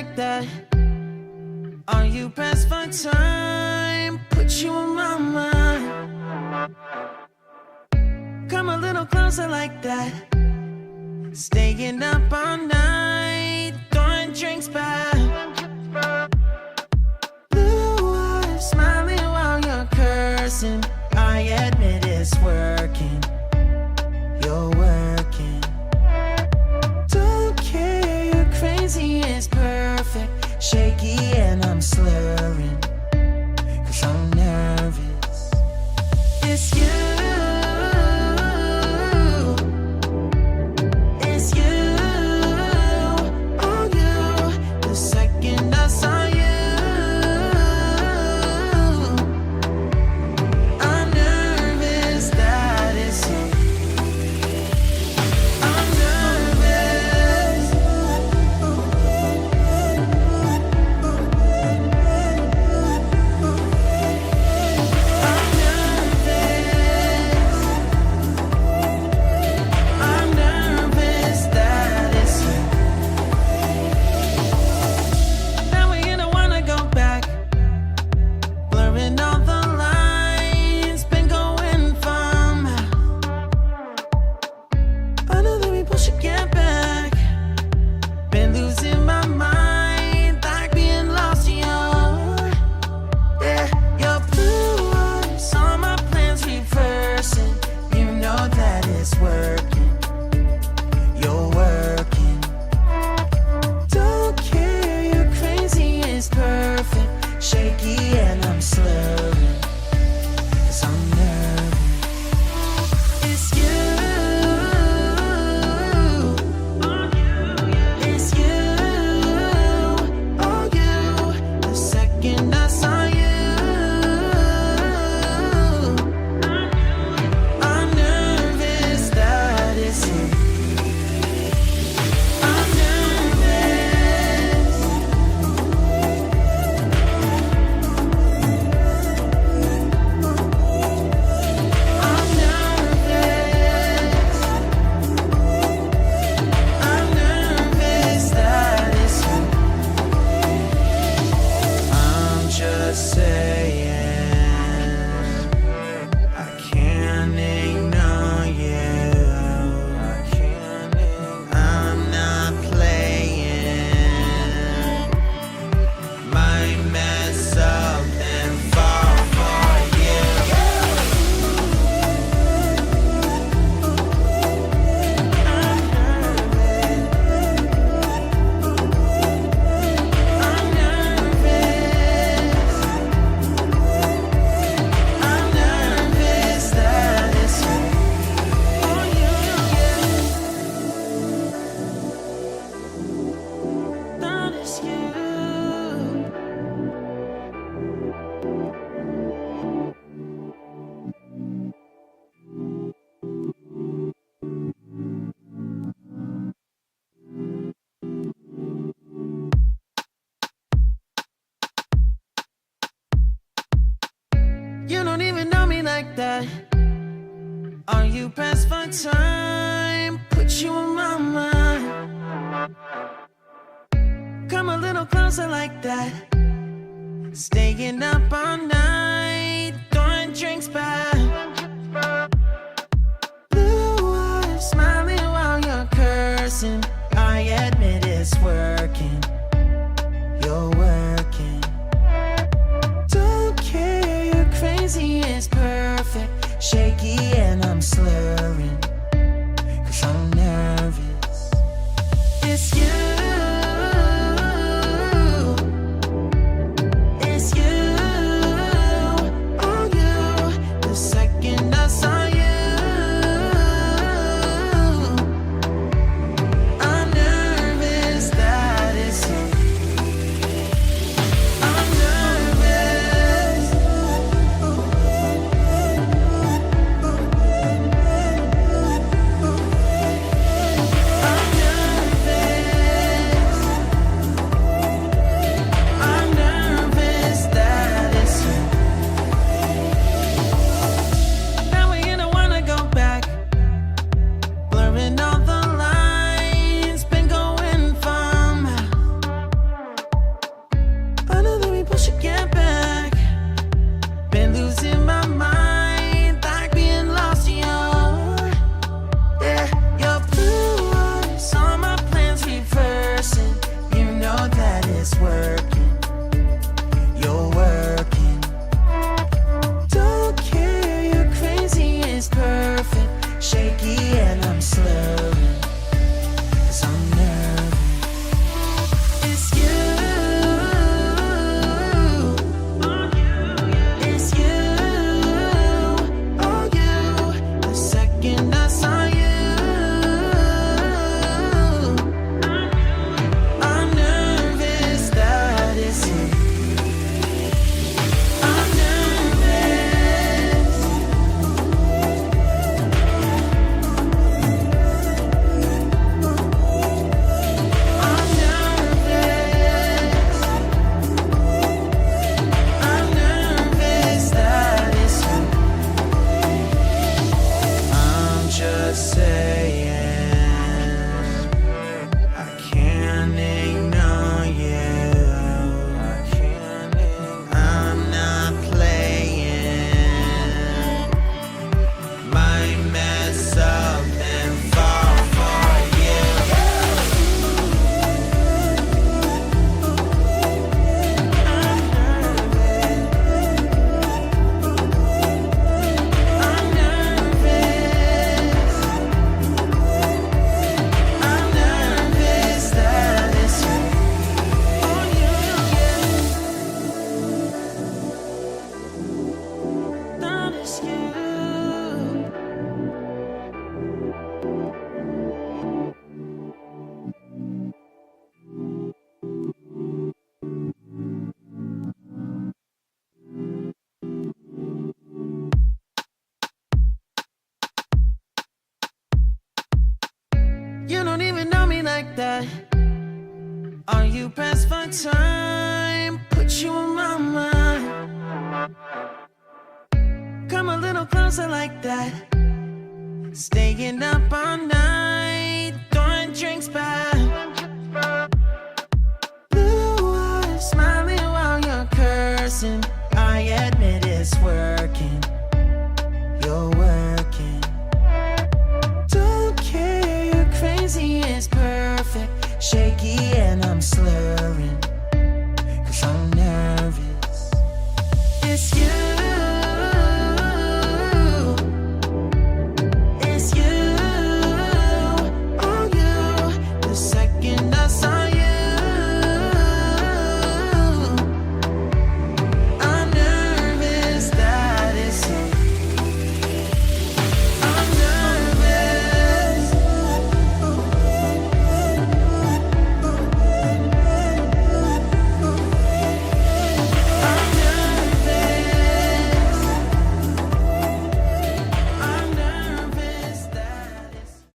like that? Are you pressed for time? Put you on my mind. Come a little closer like that. Staying up all night, throwing drinks back. Blue eyes smiling while you're cursing. I admit it's working. You're working. Don't care, you're crazy, it's perfect. Shaky and I'm slurring, 'cause I'm nervous. It's you. You don't even know me like that. Are you pressed for time? Put you on my mind. Come a little closer like that. Staying up all night, throwing drinks back. Blue eyes smiling while you're cursing. I admit it's working. You're working. Don't care, you're crazy, it's perfect. Shaky and I'm slurring, 'cause I'm nervous. It's you. It's you. Oh, you. The just saying, I can't ignore you. I'm not playing. Might mess up and fall for you. I'm nervous that it's on you, that it's you. You don't even know me like that. Are you pressed for time? Put you on my mind. Come a little closer like that. Staying up all night.